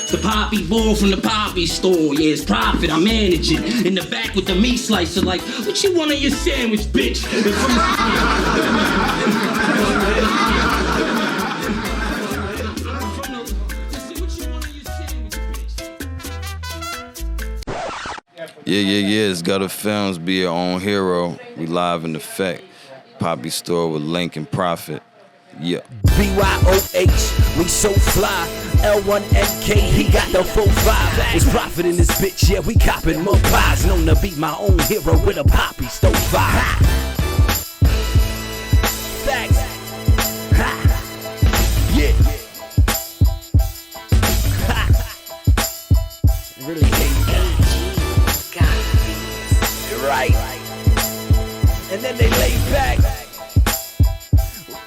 The Papi boy from the Papi Store. Yeah, it's profit, I manage it. In the back with the meat slicer, like, what you want on your sandwich, bitch? Yeah, it's GuddaFilms, be your own hero. We live in effect. Papi Store with Link and Profit. Yeah. BYOH, we so fly. L1NK, he got the full vibe. It's Profit in this bitch, yeah, we copping more pies. Known to be my own hero with a Papi Store vibe. Thanks. Ha. Yeah. Ha. Really hate right. And then they lay back.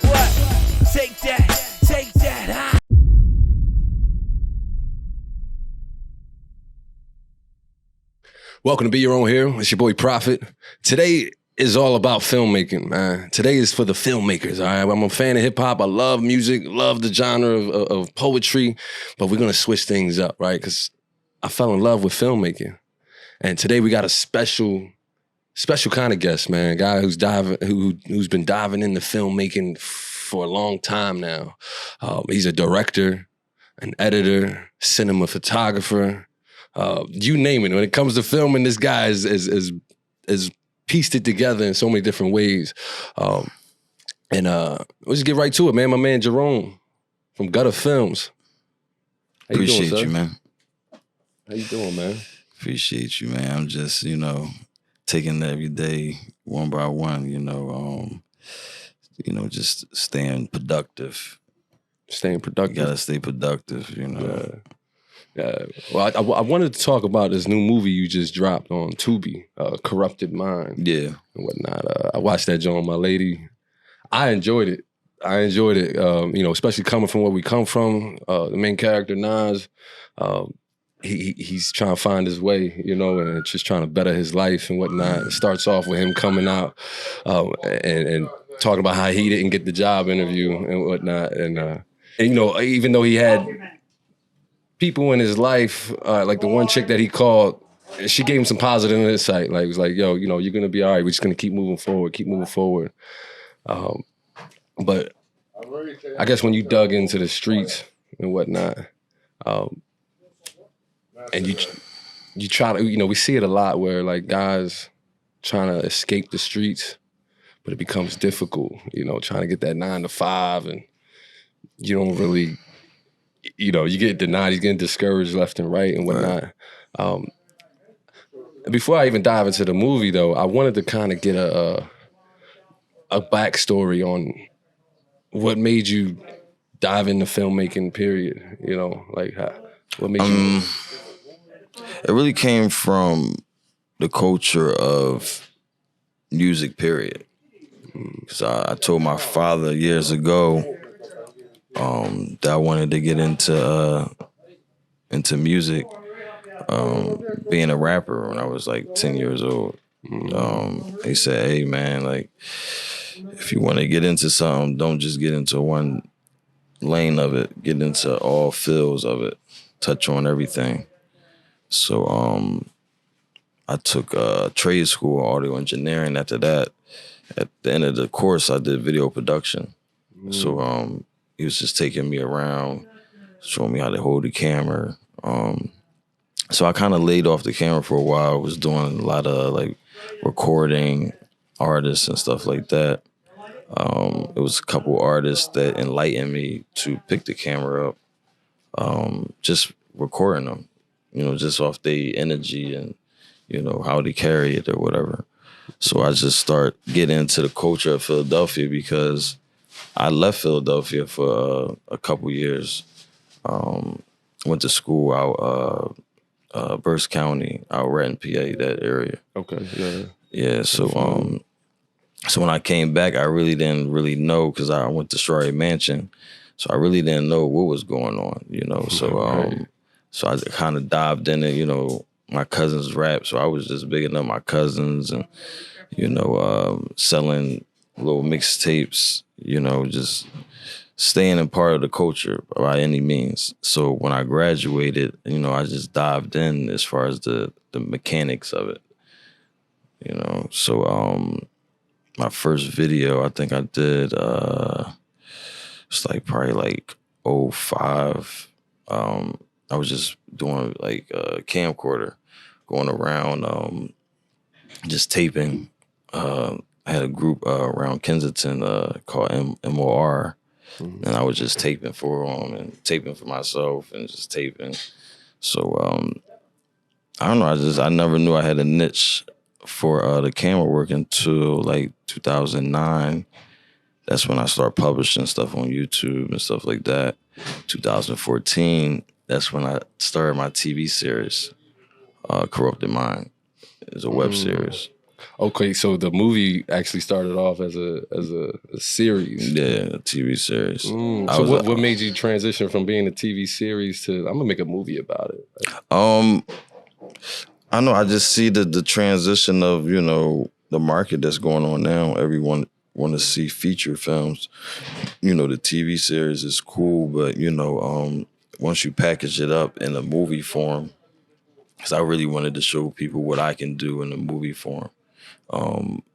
What? Take that, huh? Welcome to Be Your Own Hero. It's your boy Profit. Today is all about filmmaking, man. Today is for the filmmakers, all right? I'm a fan of hip-hop. I love music, love the genre of poetry, but we're going to switch things up, right? Because I fell in love with filmmaking. And today we got a special kind of guest, man. A guy who's been diving into filmmaking for a long time now. He's a director, an editor, cinema photographer, you name it. When it comes to filming, this guy is pieced it together in so many different ways. We'll just get right to it, man. My man Jerome from GuddaFilms. Appreciate you, man. How you doing, man? Appreciate you, man. I'm just, taking it every day one by one, just staying productive. Staying productive. You gotta stay productive, Yeah. Well, I wanted to talk about this new movie you just dropped on Tubi, Corrupted Mind. Yeah. And whatnot. I watched that joint with my lady. I enjoyed it. Especially coming from where we come from. The main character, Nas, he's trying to find his way, and just trying to better his life and whatnot. It starts off with him coming out and talking about how he didn't get the job interview and whatnot. And even though he had people in his life, like the one chick that he called, she gave him some positive insight. Like, it was like, yo, you're going to be all right. We're just going to keep moving forward. But I guess when you dug into the streets and whatnot, and you try to, we see it a lot where like guys trying to escape the streets, but it becomes difficult, trying to get that 9 to 5, and you don't really, you get denied, he's getting discouraged left and right and whatnot. Right. Before I even dive into the movie though, I wanted to kind of get a backstory on what made you dive into filmmaking, period. What made you... It really came from the culture of music, period. Because I told my father years ago that I wanted to get into music, being a rapper when I was like 10 years old. He said, hey man, like if you want to get into something, don't just get into one lane of it, get into all fields of it, touch on everything. So I took trade school, audio engineering. After that, at the end of the course, I did video production. So he was just taking me around, showing me how to hold the camera. So I kind of laid off the camera for a while. I was doing a lot of like recording artists and stuff like that. It was a couple artists that enlightened me to pick the camera up, just recording them. Just off their energy and, how they carry it or whatever. So I just start getting into the culture of Philadelphia because I left Philadelphia for a couple years. Went to school out Berks County, out Renton, PA, that area. Okay, yeah. Yeah, so when I came back, I really didn't really know because I went to Strawberry Mansion. So I really didn't know what was going on, So I kind of dived in it, my cousins rap. So I was just bigging up my cousins and, selling little mixtapes, just staying in part of the culture by any means. So when I graduated, you know, I just dived in as far as the mechanics of it. You know, so my first video I think I did it's like probably like '05. I was just doing like a camcorder, going around just taping. I had a group around Kensington called MOR, and I was just taping for them and taping for myself and just taping. So I don't know. I never knew I had a niche for the camera work until like 2009. That's when I started publishing stuff on YouTube and stuff like that. 2014, that's when I started my TV series, Corrupted Mind. It's a web series. Okay, so the movie actually started off as a series. Yeah, a TV series. So what made you transition from being a TV series to I'm gonna make a movie about it? I know. I just see the transition of, you know, the market that's going on now. Everyone want to see feature films. You know, the TV series is cool, but you know, once you package it up in a movie form, because I really wanted to show people what I can do in a movie form.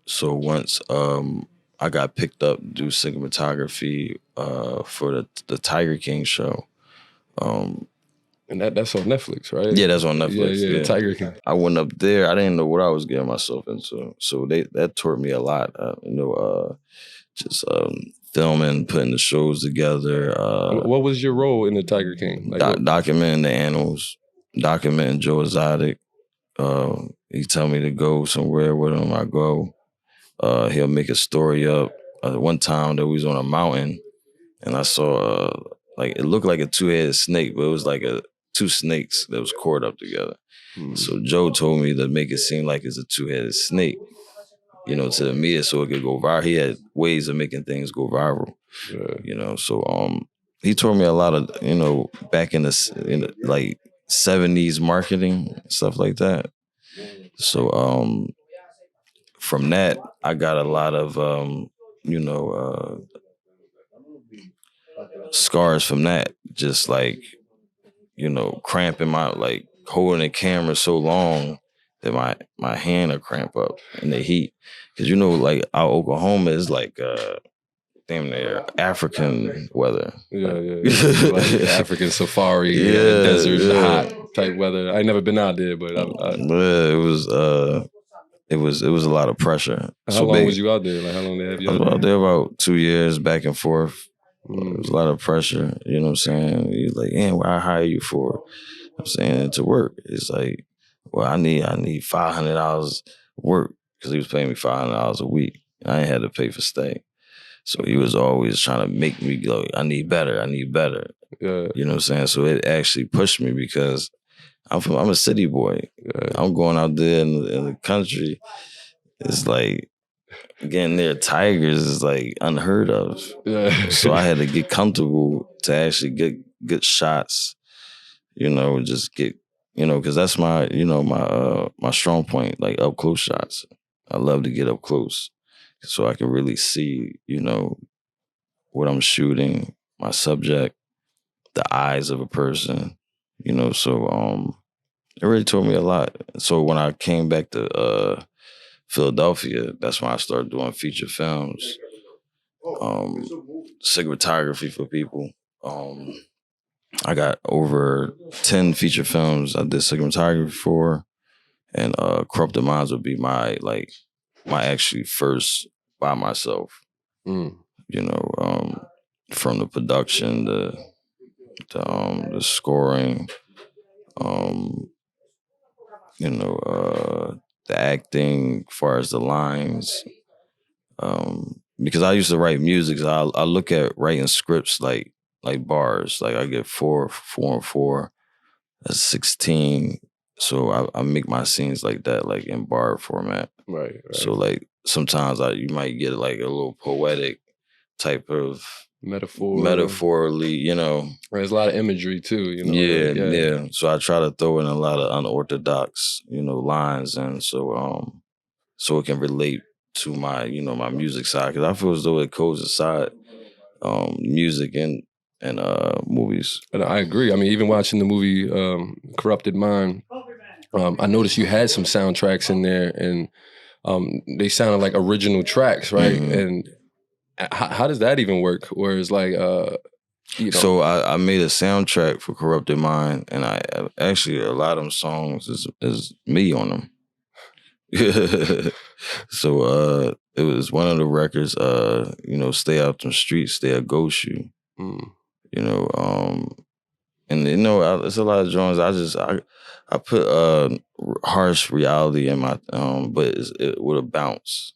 So once I got picked up to do cinematography for the Tiger King show. And that's on Netflix, right? Yeah, that's on Netflix. Yeah. Tiger King. I went up there. I didn't know what I was getting myself into. So that taught me a lot. You know, just filming, putting the shows together. What was your role in the Tiger King? Like documenting the animals, documenting Joe Exotic. He tell me to go somewhere with him. I go. He'll make a story up. One time that we was on a mountain, and I saw like it looked like a two-headed snake, but it was like two snakes that was cored up together. So Joe told me to make it seem like it's a two-headed snake, you know, to the media so it could go viral. He had ways of making things go viral, you know. So he taught me a lot of, you know, back in the like 70s marketing, stuff like that. So from that, I got a lot of, you know, scars from that. Just like, you know, cramping like holding the camera so long that my hand will cramp up in the heat. Because, you know, like our Oklahoma is like damn near African weather. Yeah. Like African safari, desert, hot type weather. I ain't never been out there, but it was a lot of pressure. How long was you out there? Like how long they have you I was out there about 2 years, back and forth. It was a lot of pressure, you know what I'm saying? You're like, what I hire you for? I'm saying to work. It's like, well, I need $500 work, because he was paying me $500 a week. I ain't had to pay for stay. So he was always trying to make me go, I need better. Yeah. You know what I'm saying? So it actually pushed me, because I'm a city boy. Yeah. I'm going out there in the country. It's like getting near tigers is like unheard of. Yeah. So I had to get comfortable to actually get good shots, you know, just get, you know, because that's my, you know, my strong point, like up close shots. I love to get up close so I can really see, you know, what I'm shooting, my subject, the eyes of a person, you know. So it really taught me a lot. So when I came back to Philadelphia, that's when I started doing feature films, cinematography for people. I got over 10 feature films I did cinematography for, and Corrupted Minds would be my actually first by myself. You know, from the production, the scoring, you know, the acting, as far as the lines. Because I used to write music, so I look at writing scripts like bars. Like I get 4 and 4, that's 16. So I make my scenes like that, like in bar format. Right. So like sometimes you might get like a little poetic type of metaphorically, you know. There's a lot of imagery too, you know. Yeah. So I try to throw in a lot of unorthodox, you know, lines, and so it can relate to my, you know, my music side, because I feel as though it coincides music and movies. And I agree. I mean, even watching the movie Corrupted Mind, I noticed you had some soundtracks in there, and they sounded like original tracks, right? Mm-hmm. And how does that even work? Whereas like, you know. So I made a soundtrack for Corrupted Mind, and I actually, a lot of them songs is me on them. So it was one of the records, Stay Out Them Streets, Stay a Ghost You. Mm. And it's a lot of joints. I put harsh reality in my but it with a bounce.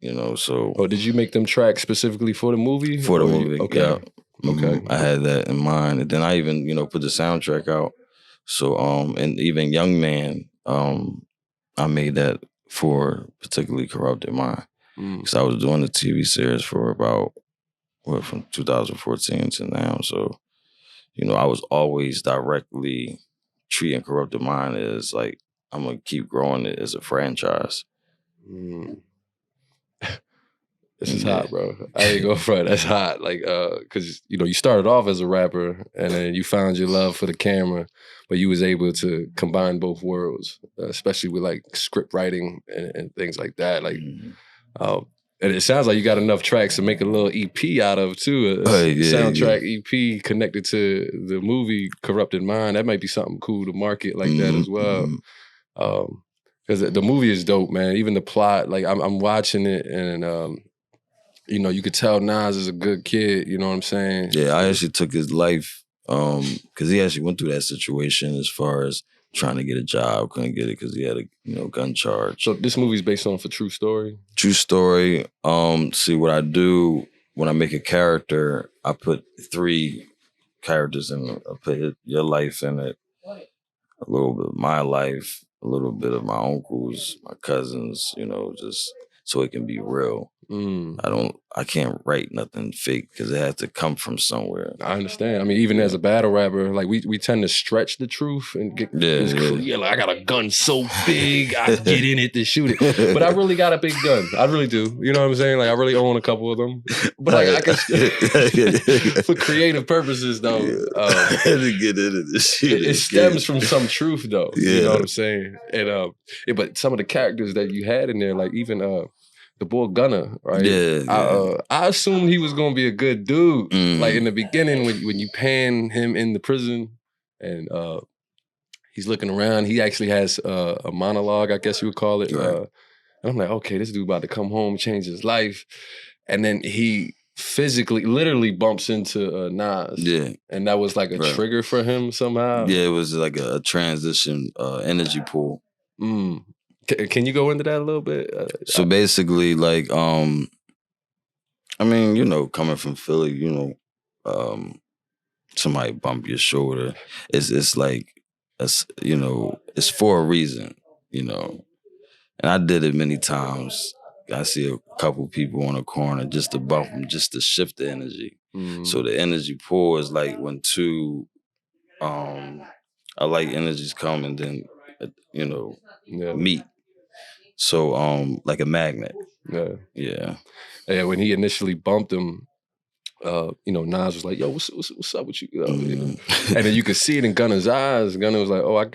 So Oh, did you make them tracks specifically for the movie? For the movie, okay. Yeah. Okay. I had that in mind. And then I even, put the soundtrack out. So and even Young Man, I made that for particularly Corrupted Mind. Because I was doing the TV series for about from 2014 to now. So, I was always directly treating Corrupted Mind as like, I'm gonna keep growing it as a franchise. This is hot, bro. I ain't gonna front. That's hot. Like, cause you started off as a rapper, and then you found your love for the camera, but you was able to combine both worlds, especially with like script writing and things like that. Like, and it sounds like you got enough tracks to make a little EP out of too. Soundtrack EP connected to the movie Corrupted Mind. That might be something cool to market like that as well. Because the movie is dope, man. Even the plot, like I'm watching it, and you could tell Nas is a good kid. You know what I'm saying? Yeah, I actually took his life because he actually went through that situation as far as trying to get a job, couldn't get it because he had a gun charge. So this movie's based on a true story? True story. See, what I do when I make a character, I put 3 characters in it. I put your life in it, a little bit of my life, a little bit of my uncles, my cousins, just so it can be real. I can't write nothing fake because it has to come from somewhere. I understand. I mean, even as a battle rapper, like we tend to stretch the truth and get like, I got a gun so big, I get in it to shoot it. But I really got a big gun. I really do. You know what I'm saying? Like I really own a couple of them. But I can for creative purposes though. To get in it to shoot it stems from some truth though. You know what I'm saying? And but some of the characters that you had in there, like even the boy Gunna, right? I assumed he was gonna be a good dude. Like in the beginning, when you pan him in the prison, and he's looking around, he actually has a monologue, I guess you would call it. Right. And I'm like, okay, this dude about to come home, change his life, and then he physically, literally bumps into Nas. Yeah, and that was like a trigger for him somehow. Yeah, it was like a transition energy pool. Can you go into that a little bit? So basically, like, coming from Philly, somebody bump your shoulder. It's like, it's for a reason, And I did it many times. I see a couple people on the corner just to bump them, just to shift the energy. So the energy pool is like when 2 alike energies come and then, meet. So, like a magnet. Yeah. When he initially bumped him, Nas was like, "Yo, what's up with you?" And then you could see it in Gunna's eyes. Gunna was like, "Oh, I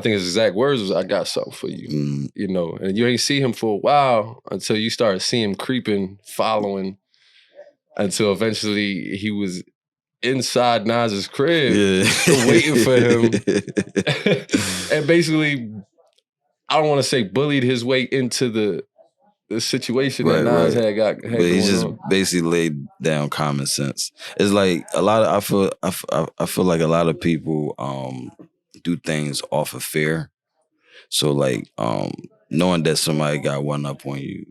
think his exact words was, I got something for you." And you ain't see him for a while until you start seeing him creeping, following, until eventually he was inside Nas's crib, waiting for him, and basically, I don't want to say bullied his way into the situation that Nas had got. But he just basically laid down common sense. It's like a lot of I feel like a lot of people do things off of fear. So like knowing that somebody got one up on you,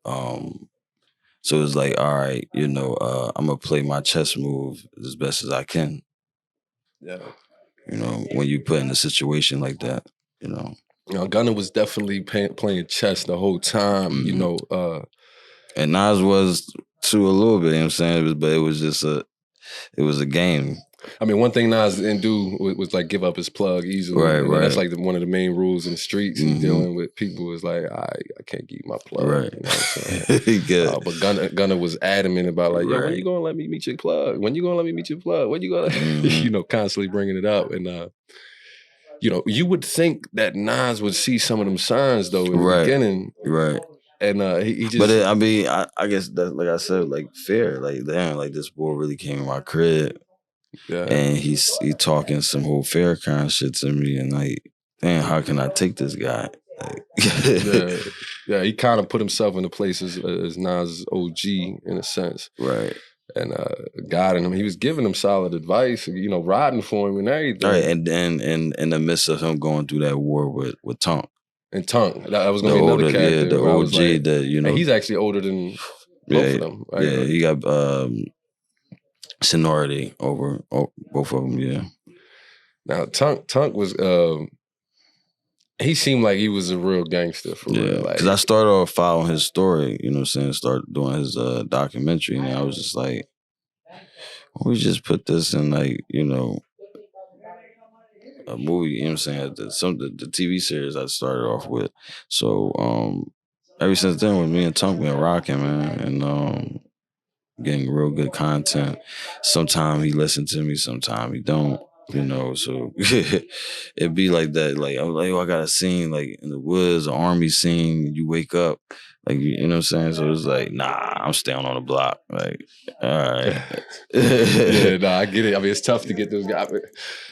so it's like, all right, I'm gonna play my chess move as best as I can. Yeah. When you put in a situation like that, Gunna was definitely playing chess the whole time, and Nas was too a little bit, you know what I'm saying? But it was just it was a game. I mean, one thing Nas didn't do was like give up his plug easily. Right, right. That's like one of the main rules in the streets. He's dealing with people is like, I can't give you my plug. Right. You know what I'm saying? But Gunna was adamant about like, yo, when you gonna let me meet your plug? When you gonna let me meet your plug? When you gonna, you know, constantly bringing it up. And, you know, you would think that Nas would see some of them signs though in the beginning. Right. And he just. But I mean, I guess that, like I said, like fair, like damn, like this boy really came in my crib, and he talking some whole fair kind of shit to me, and like, damn, how can I take this guy? Like, he kind of put himself in the place as Nas' OG in a sense, right? And guiding him, he was giving him solid advice, you know, riding for him and everything. Right, and then in the midst of him going through that war with Tonk. And Tonk, that was going to be another character. Yeah, the OG like, that, you know. And he's actually older than both of them. Right? Yeah, he got seniority over both of them, yeah. Now, Tonk was, he seemed like he was a real gangster for real. Because I started off following his story, you know what I'm saying, started doing his documentary, and I was just like, we just put this in like, you know, a movie, you know what I'm saying, the TV series I started off with. So ever since then, with me and Tonk been rocking, man, and getting real good content. Sometimes he listen to me, sometimes he don't, you know, so it'd be like that. Like, I'm like, I got a scene, like, in the woods, an army scene, you wake up, like, you know what I'm saying? So it's like, nah, I'm staying on the block. Like, all right. I get it. I mean, it's tough to get those guys.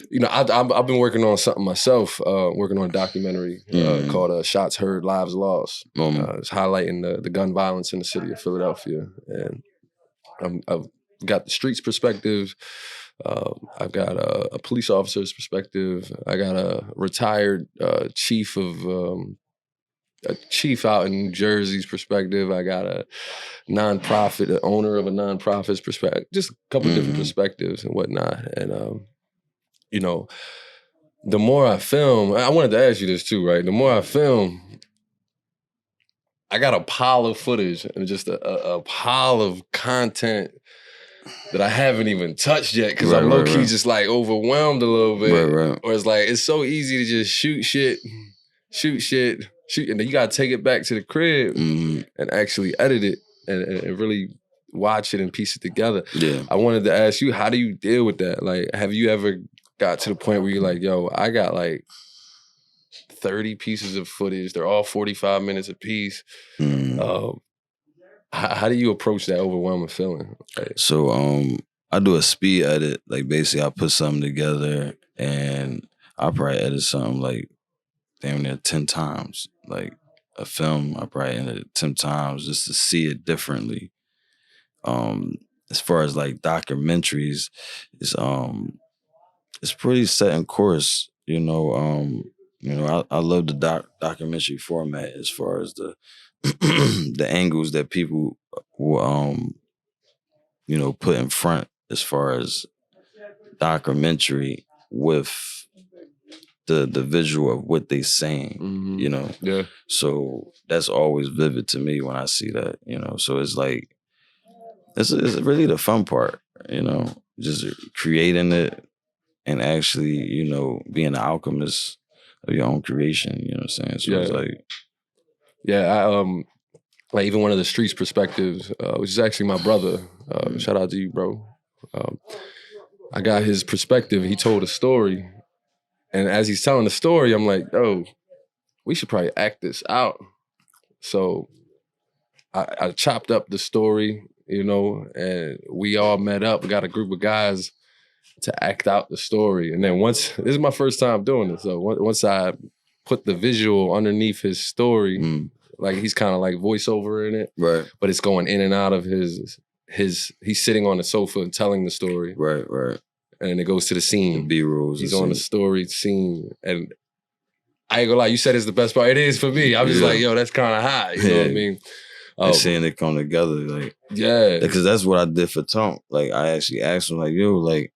You know, I've been working on something myself, working on a documentary called Shots Heard, Lives Lost. It's highlighting the gun violence in the city of Philadelphia. And I've got the streets perspective. I've got a police officer's perspective. I got a retired chief out in New Jersey's perspective. I got a nonprofit, the owner of a nonprofit's perspective. Just a couple different perspectives and whatnot. And you know, the more I film, I wanted to ask you this too, right? The more I film, I got a pile of footage and just a pile of content that I haven't even touched yet because I'm low-key just like overwhelmed a little bit. Or it's like, it's so easy to just shoot shit, and then you gotta take it back to the crib and actually edit it and really watch it and piece it together. Yeah. I wanted to ask you, how do you deal with that? Like, have you ever got to the point where you're like, yo, I got like 30 pieces of footage. They're all 45 minutes a piece. How do you approach that overwhelming feeling? Like, so I do a speed edit. Like, basically, I put something together and I'll probably edit something like damn near 10 times. Like a film, I probably edit it 10 times just to see it differently. As far as like documentaries, it's pretty set in course. You know, I love the documentary format as far as the the angles that people will you know, put in front as far as documentary with the visual of what they saying, you know. Yeah. So that's always vivid to me when I see that, you know. So it's like it's really the fun part, you know, just creating it and actually, you know, being the alchemist of your own creation, you know what I'm saying? So it's like, I like even one of the streets perspectives, which is actually my brother. Shout out to you, bro. I got his perspective. He told a story, and as he's telling the story, I'm like, "Oh, we should probably act this out." So I chopped up the story, you know, and we all met up. We got a group of guys to act out the story, and then this is my first time doing it. So once I put the visual underneath his story. Like he's kind of like voiceover in it, right? But it's going in and out of his. He's sitting on the sofa and telling the story, right? And it goes to the scene. The B-rolls. He's on the story scene, and I ain't gonna lie. You said it's the best part. It is for me. I'm just like, yo, that's kind of hot. You know what I mean? And seeing it come together, like, because that's what I did for Tonk. Like, I actually asked him, like, yo, like,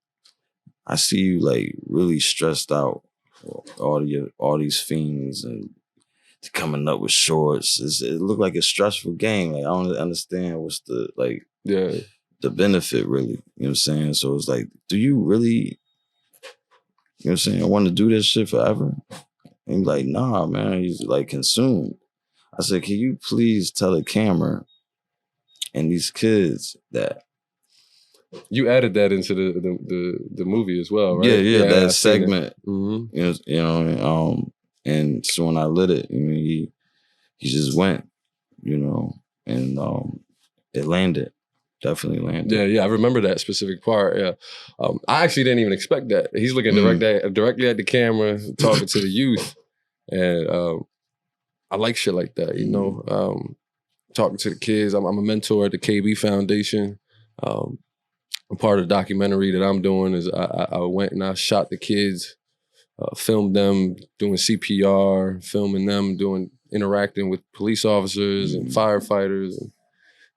I see you like really stressed out for all these fiends and coming up with shorts. It looked like a stressful game. Like, I don't understand what's the the benefit really. You know what I'm saying? So it's like, do you really, you know what I'm saying, I want to do this shit forever? And he's like, nah, man. He's like consumed. I said, can you please tell the camera and these kids that You added that into the movie as well, right? Yeah, that I've seen it. segment. And so when I lit it, I mean, he just went, and it landed. Definitely landed. Yeah, I remember that specific part. Yeah, I actually didn't even expect that. He's looking directly at the camera, talking to the youth, and I like shit like that. Talking to the kids. I'm a mentor at the KB Foundation. A part of the documentary that I'm doing is I went and I shot the kids, filmed them doing CPR, filming them interacting with police officers and firefighters and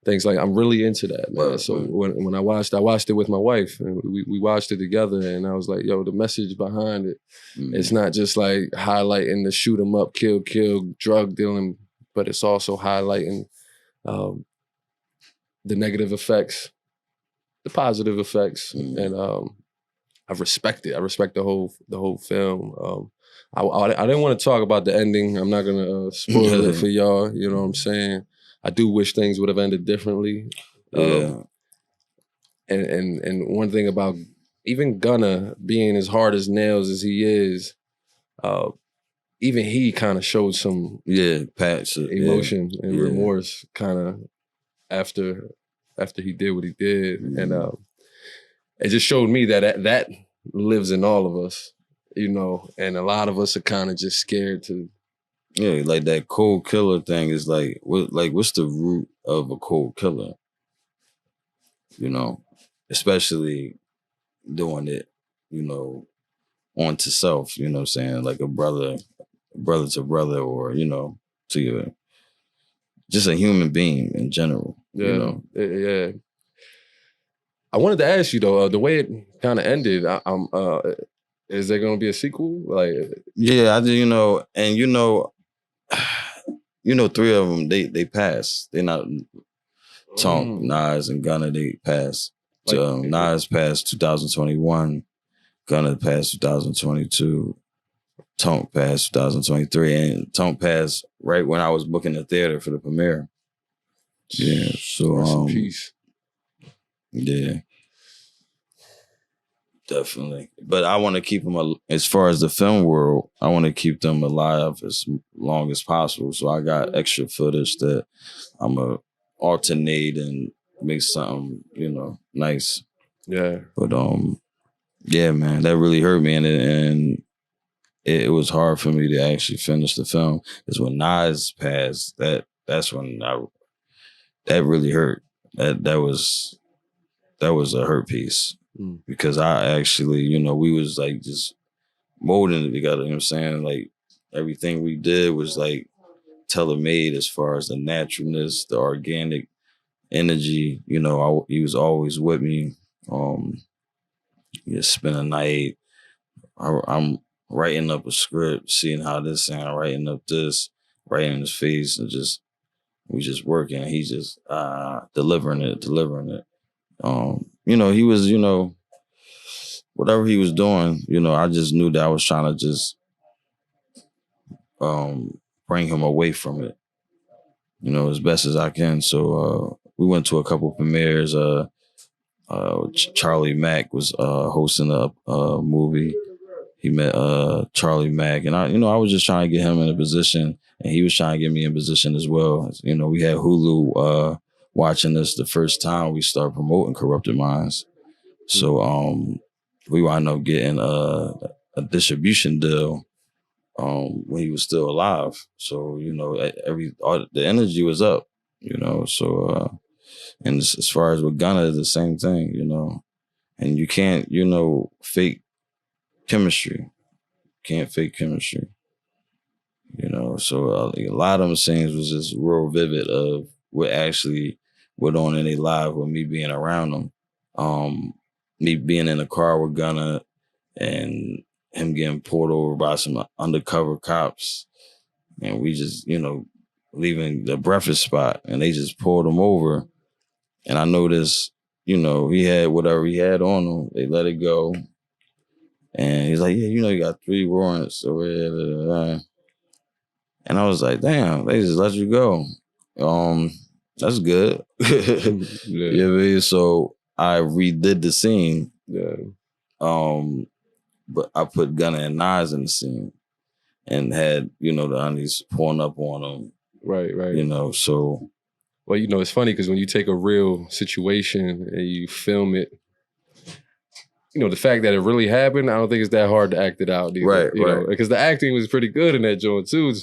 things like. I'm really into that, man. Right, so when I watched it with my wife, and we watched it together, and I was like, yo, the message behind it, it's not just like highlighting the shoot 'em up, kill, drug dealing, but it's also highlighting the negative effects, the positive effects, and I respect it. I respect the whole film. I didn't want to talk about the ending. I'm not gonna spoil it for y'all. You know what I'm saying? I do wish things would have ended differently. And one thing about even Gunna being as hard as nails as he is, even he kind of showed some emotion and remorse kind of after he did what he did, and it just showed me that lives in all of us, and a lot of us are kind of just scared to. Yeah, like that cold killer thing is like, what's the root of a cold killer? Especially doing it, onto self. You know what I'm saying? Like a brother to brother, or to your, just a human being in general. Yeah. I wanted to ask you though, the way it kind of ended, is there going to be a sequel? Like, yeah, I do. And three of them they passed. They're not Tonk, Nas, and Gunna. They passed. Nas passed 2021. Gunna passed 2022. Tonk passed 2023, and Tonk passed right when I was booking the theater for the premiere. Yeah, so rest in peace. Yeah, definitely. But I want to keep them, as far as the film world, I want to keep them alive as long as possible. So I got extra footage that I'm going to alternate and make something, nice. Yeah. But yeah, man, that really hurt me. And it was hard for me to actually finish the film. Because when Nas passed, that's when that really hurt. That was a hurt piece. Because I actually, we was like just molding it together, you know what I'm saying? Like everything we did was like tailor-made as far as the naturalness, the organic energy. He was always with me. Spend a night. I'm writing up a script, seeing how this sound, writing up this, writing his face, and we just working. And he just delivering it. He was, whatever he was doing, I just knew that I was trying to just bring him away from it, as best as I can. So we went to a couple premieres. Charlie Mack was hosting a movie. He met Charlie Mack, and I was just trying to get him in a position, and he was trying to get me in position as well. We had Hulu watching us the first time we started promoting Corrupted Minds. So we wound up getting a distribution deal when he was still alive. So the energy was up. So and as far as with Gunna, the same thing. And you can't fake chemistry. Can't fake chemistry. So a lot of them scenes was just real vivid of what actually went on in their life with me being around them. Me being in the car with Gunna and him getting pulled over by some undercover cops. And we just, leaving the breakfast spot, and they just pulled him over. And I noticed you know, he had whatever he had on him. They let it go. And he's like, yeah, you know, you got 3 warrants over here. And I was like, damn, they just let you go. That's good. Yeah. You know what I mean? So I redid the scene. Yeah. But I put Gunna and Nas in the scene and had, you know, the honeys pulling up on them. Right. You know, so. Well, you know, it's funny because when you take a real situation and you film it, you know, the fact that it really happened, I don't think it's that hard to act it out. Either, right. You know, because the acting was pretty good in that joint too.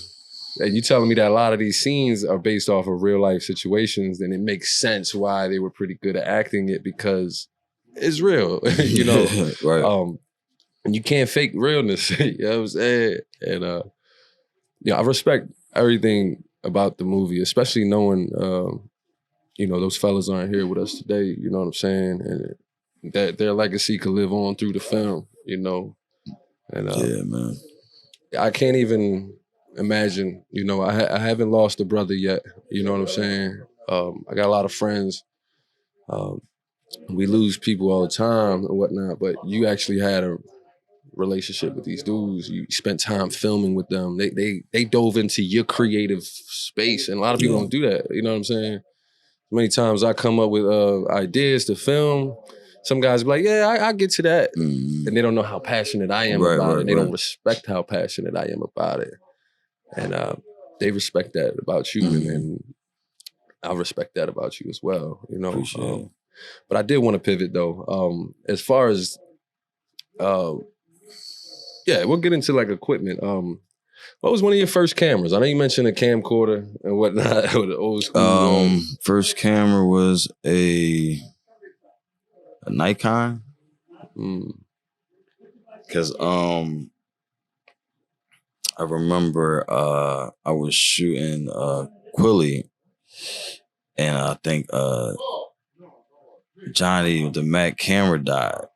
And you telling me that a lot of these scenes are based off of real life situations, then it makes sense why they were pretty good at acting it because it's real, you know. Right. And you can't fake realness, you know what I'm saying? And I respect everything about the movie, especially knowing, you know, those fellas aren't here with us today, you know what I'm saying? And that their legacy could live on through the film, you know? And yeah, man. I can't even imagine, you know, I haven't lost a brother yet, you know what I'm saying? I got a lot of friends. We lose people all the time and whatnot, but you actually had a relationship with these dudes. You spent time filming with them. They dove into your creative space, and a lot of people don't do that. You know what I'm saying? Many times I come up with ideas to film. Some guys be like, "Yeah, I get to that," and they don't know how passionate I am about it. They don't respect how passionate I am about it, and they respect that about you, and I respect that about you as well. You know. But I did want to pivot though. As far as yeah, we'll get into like equipment. What was one of your first cameras? I know you mentioned a camcorder and whatnot, or the old school. First camera was a Nikon. Cause I remember I was shooting Quilly, and I think Johnny, the Mac camera died.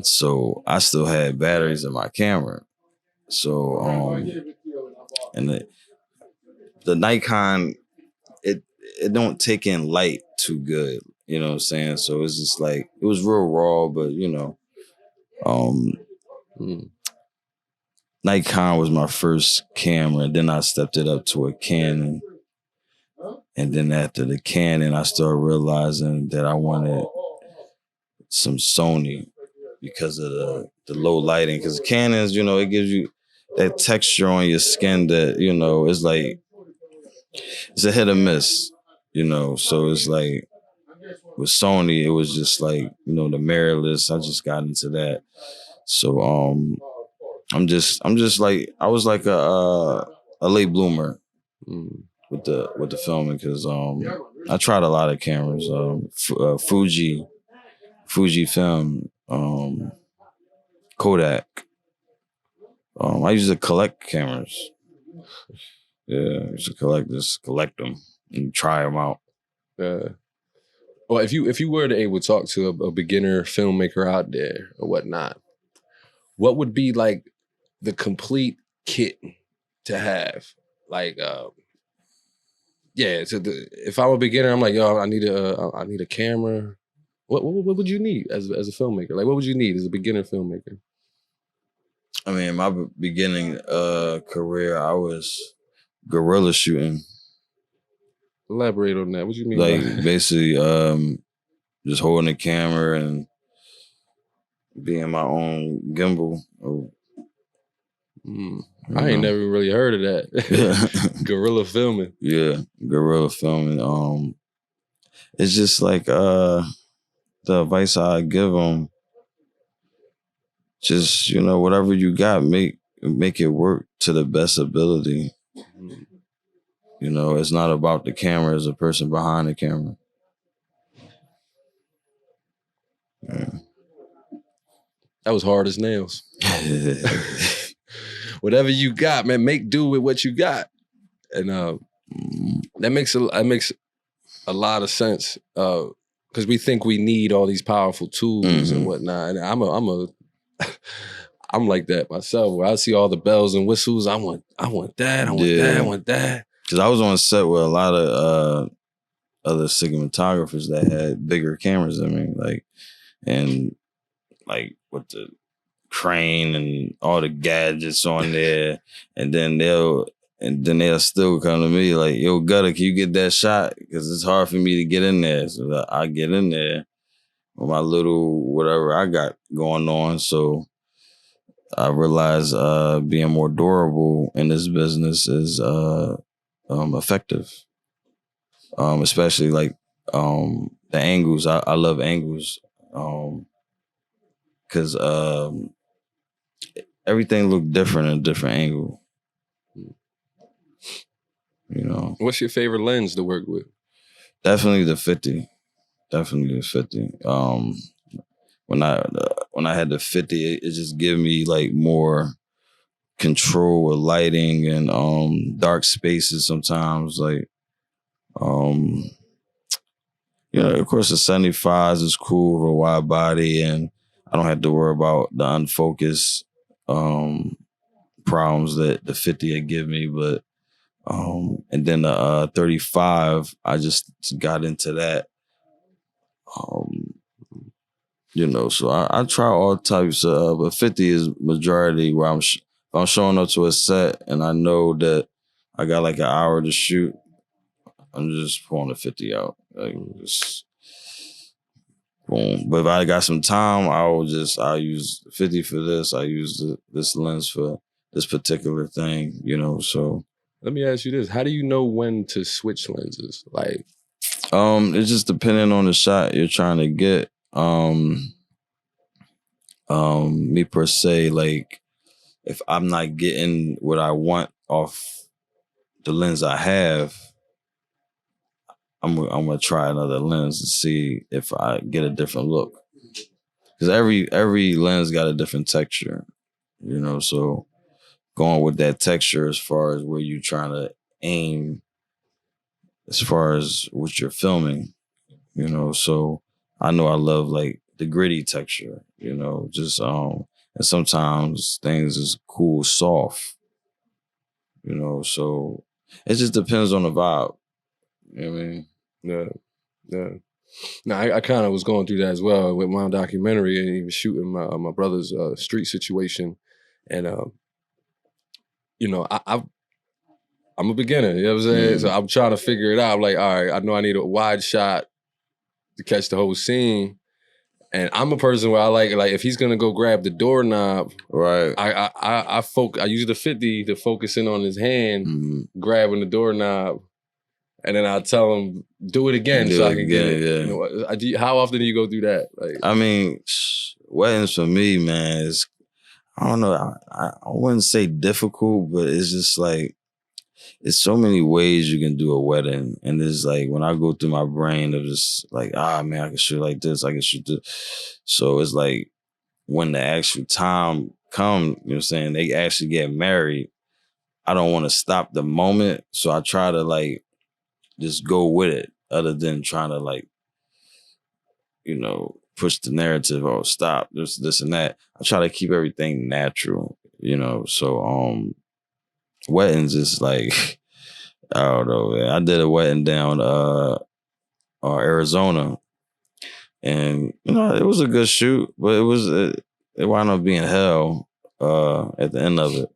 So I still had batteries in my camera. So and the Nikon, it don't take in light too good, you know what I'm saying? So it's just like, it was real raw, but you know, Nikon was my first camera. Then I stepped it up to a Canon. And then after the Canon, I started realizing that I wanted some Sony because of the low lighting. Because Canons, you know, it gives you that texture on your skin that, you know, it's like, it's a hit or miss, you know. So it's like, with Sony, it was just like, you know, the mirrorless. I just got into that. So I'm just like, I was like a late bloomer with the filming, because I tried a lot of cameras. Fuji film, Kodak. I used to collect cameras. Yeah, I used to collect them and try them out. Well, if you were to able to talk to a beginner filmmaker out there or whatnot, what would be like the complete kit to have? Like, if I'm a beginner, I'm like, yo, I need a camera. What would you need as a filmmaker? Like, what would you need as a beginner filmmaker? I mean, my beginning career, I was guerrilla shooting. Elaborate on that. What do you mean? Like, basically, just holding a camera and being my own gimbal. I ain't never really heard of that. Guerrilla filming. Yeah, guerrilla filming. It's just like the advice I give them. Just, you know, whatever you got, make it work to the best ability. You know, it's not about the camera, it's the person behind the camera. Yeah. That was hard as nails. Whatever you got, man, make do with what you got. And that makes a lot of sense. Because we think we need all these powerful tools and whatnot. And I'm like that myself, where I see all the bells and whistles. I want that, I want that. Because I was on set with a lot other cinematographers that had bigger cameras than me, like, and like with the crane and all the gadgets on there, and then they'll still come to me like, yo, Gudda, can you get that shot? Because it's hard for me to get in there. So I get in there with my little whatever I got going on. So I realized being more durable in this business is effective. Especially like the angles. I love angles. Because everything looked different in a different angle. You know. What's your favorite lens to work with? Definitely the 50. Definitely the 50. When I had the 50, it just gave me like more control with lighting and dark spaces sometimes. Like, you know, of course the 75s is cool for a wide body, and I don't have to worry about the unfocused problems that the 50 would give me. But and then the 35, I just got into that. You know, so I try all types of, but 50 is majority where if I'm showing up to a set and I know that I got like an hour to shoot, I'm just pulling the 50 out. Like, just boom. But if I got some time, I'll use 50 for this. I use this lens for this particular thing, you know, so. Let me ask you this. How do you know when to switch lenses? Like, it's just depending on the shot you're trying to get. Me per se, like if I'm not getting what I want off the lens I have, I'm gonna try another lens to see if I get a different look. Because every lens got a different texture, you know. So going with that texture as far as where you're trying to aim, as far as what you're filming, you know. So I know I love like the gritty texture, you know, just and sometimes things is cool, soft, you know, so it just depends on the vibe. You know what I mean? Yeah. No, I kind of was going through that as well with my documentary, and even shooting my brother's street situation. And, you know, I'm a beginner, you know what I'm saying? So I'm trying to figure it out. I'm like, all right, I know I need a wide shot to catch the whole scene. And I'm a person where I like if he's gonna go grab the doorknob, right? I use the 50 to focus in on his hand, grabbing the doorknob, and then I tell him do it again so I can get it. Yeah. You know, how often do you go through that? Like, I mean, weddings for me, man, is I don't know. I wouldn't say difficult, but it's just like it's so many ways you can do a wedding. And it's like when I go through my brain of just like, man, I can shoot like this, I can shoot this. So it's like when the actual time comes, you know what I'm saying, they actually get married, I don't want to stop the moment. So I try to like just go with it other than trying to like, you know, push the narrative or stop this and that. I try to keep everything natural, you know. So weddings is like, I don't know, man. I did a wedding down Arizona, and you know it was a good shoot, but it wound up being hell at the end of it.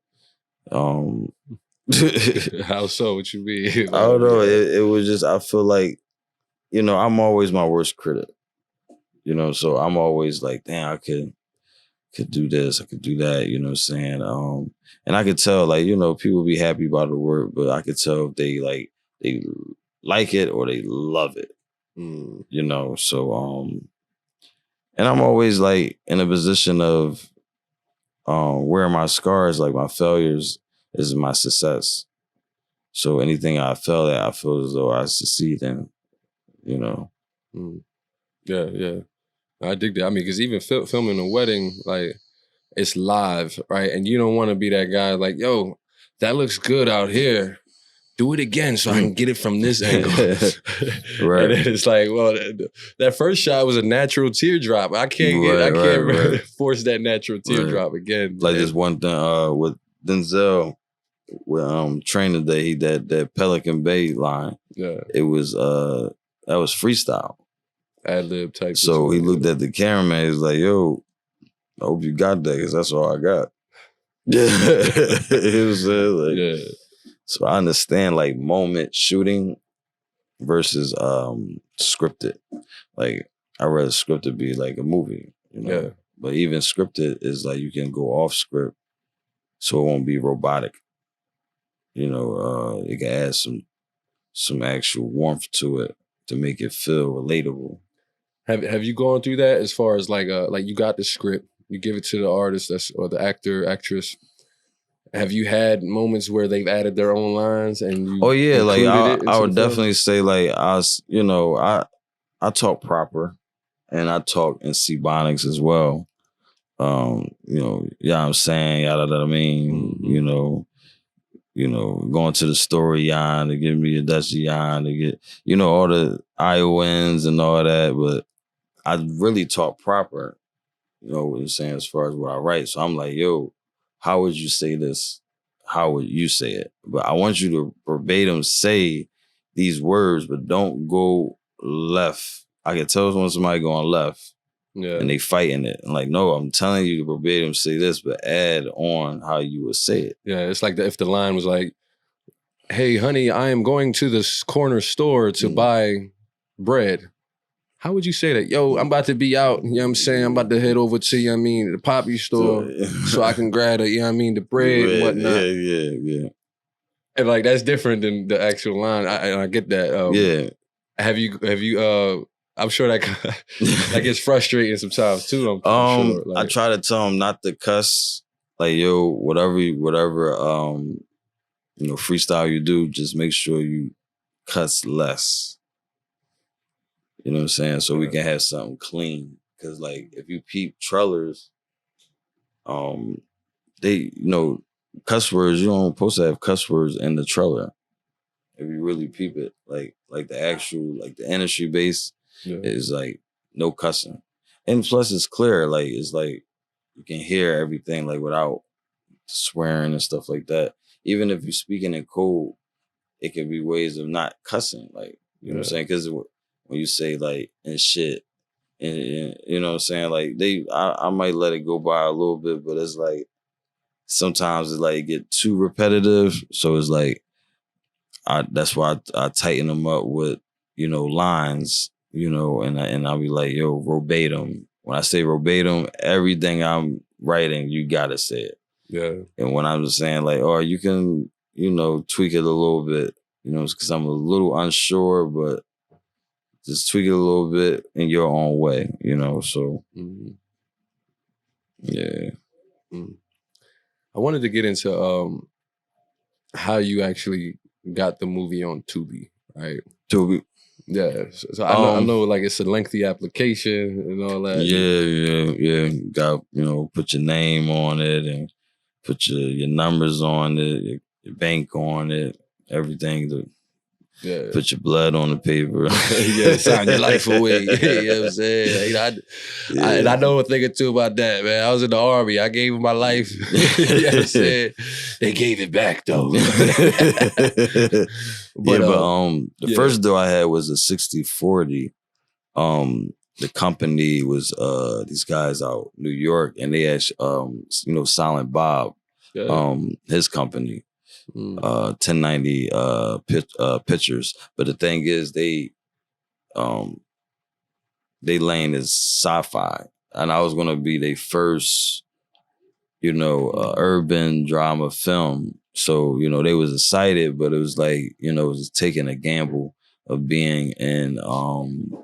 how so? What you mean? I don't know. It was just, I feel like, you know, I'm always my worst critic, you know. So I'm always like, damn, I could do this, I could do that, you know what I'm saying? And I could tell, like, you know, people be happy about the work, but I could tell if they like it or they love it, you know? So, and I'm always like in a position of where my scars, like my failures is my success. So anything I fail at, I feel as though I succeed in, you know? Yeah. I dig that. I mean, because even filming a wedding, like, it's live, right? And you don't want to be that guy like, yo, that looks good out here. Do it again so I can get it from this angle. Right. And it's like, well, that first shot was a natural teardrop. I can't force that natural teardrop again. Like this one thing with Denzel, with Training Day, that Pelican Bay line. Yeah. It was that was freestyle. Ad-lib type. So he looked at the cameraman. He was like, "Yo, I hope you got that, because that's all I got." Yeah, it was like, yeah. So I understand like moment shooting versus scripted. Like I rather scripted be like a movie, you know. Yeah. But even scripted is like you can go off script, so it won't be robotic. You know, it can add some actual warmth to it to make it feel relatable. Have you gone through that as far as like you got the script, you give it to the artist or the actor, actress. Have you had moments where they've added their own lines and you Oh yeah, like I would film? definitely say like I talk proper and I talk in Cebonics as well. Yeah, I'm saying, yada, yada, I mean, going to the store, yan, to give me a Dutch yan, to get, all the Iowans and all that, but I really talk proper, what I'm saying, as far as what I write. So I'm like, yo, how would you say this? How would you say it? But I want you to verbatim say these words, but don't go left. I can tell when somebody going left and they fighting it. And like, no, I'm telling you to verbatim say this, but add on how you would say it. Yeah, it's like if the line was like, "Hey, honey, I am going to this corner store to buy bread." How would you say that? Yo, I'm about to be out, you know what I'm saying? I'm about to head over to, the Papi Store so I can grab the bread and whatnot. Yeah. And like, that's different than the actual line. I get that. Yeah. Have you, I'm sure that gets frustrating sometimes too. I'm sure. I try to tell them not to cuss. Like, yo, whatever, freestyle you do, just make sure you cuss less. You know what I'm saying? So we can have something clean. Because, like, if you peep Trellers, they, cuss words, you don't supposed to have cuss words in the Treller. If you really peep it, like the actual, like the industry base is like no cussing. And plus it's clear, like, it's like you can hear everything, like, without swearing and stuff like that. Even if you're speaking in code, it can be ways of not cussing, like, you know what I'm saying? Because when you say like and shit, and you know what I'm saying, like I might let it go by a little bit, but it's like sometimes it's like get too repetitive. So it's like that's why I tighten them up with lines, and I'll be like, yo, verbatim. When I say verbatim, everything I'm writing, you gotta say it. Yeah. And when I'm just saying like, or you can tweak it a little bit, because I'm a little unsure, but just tweak it a little bit in your own way, so yeah. I wanted to get into how you actually got the movie on Tubi, right? Tubi. Yeah. So I know like it's a lengthy application and all that. Yeah. You got, put your name on it and put your numbers on it, your bank on it, everything to put your blood on the paper. Sign your life away. You know what I'm saying? And I know a thing or two about that, man. I was in the Army. I gave my life. You know what I'm saying? They gave it back, though. The first deal I had was a 60-40. The company was these guys out New York, and they had Silent Bob, his company. 1090 pictures, but the thing is they lane is sci-fi, and I was gonna be their first urban drama film, so they was excited, but it was like it was taking a gamble of being in an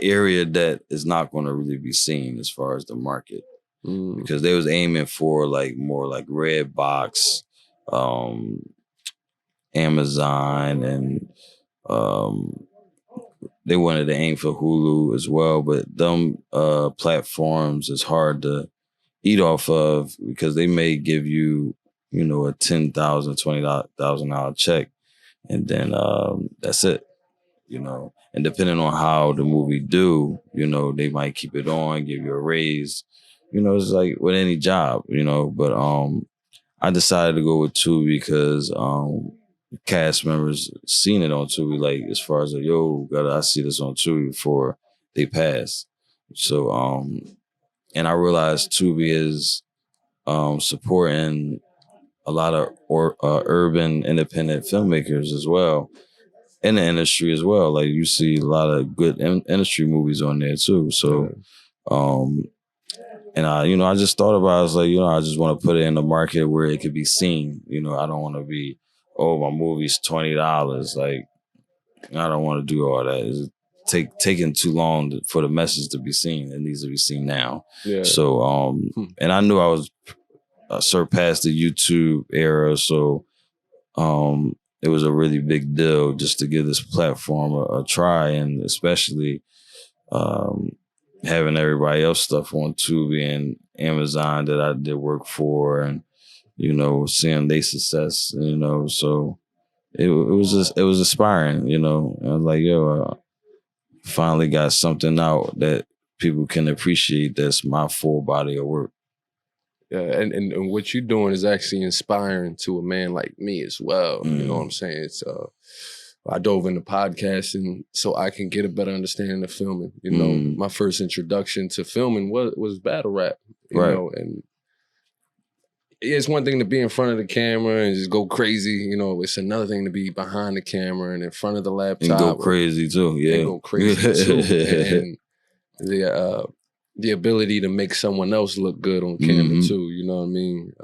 area that is not going to really be seen as far as the market. Because they was aiming for like more like Redbox, Amazon, and they wanted to aim for Hulu as well. But them platforms is hard to eat off of because they may give you, a $10,000, $20,000 check, and then that's it. And depending on how the movie do, they might keep it on, give you a raise. It's like with any job, but I decided to go with Tubi because cast members seen it on Tubi, like as far as like, yo, I see this on Tubi before they pass. So and I realized Tubi is supporting a lot of urban independent filmmakers as well in the industry as well. Like you see a lot of good industry movies on there too. So and I just thought about it. I was like, I just want to put it in the market where it could be seen. I don't want to be, oh, my movie's $20. Like, I don't want to do all that. It's taking too long for the message to be seen. It needs to be seen now. Yeah. So, and I knew I surpassed the YouTube era. So, it was a really big deal just to give this platform a try, and especially, having everybody else stuff on Tubi and Amazon that I did work for, and seeing their success, so it was inspiring, and I was like, yo, I finally got something out that people can appreciate. That's my full body of work. Yeah, and what you're doing is actually inspiring to a man like me as well. You know what I'm saying? It's I dove into podcasting so I can get a better understanding of filming. My first introduction to filming was battle rap. You know, and it's one thing to be in front of the camera and just go crazy. It's another thing to be behind the camera and in front of the laptop. And go crazy too, yeah. And go crazy too. And the ability to make someone else look good on camera too. You know what I mean?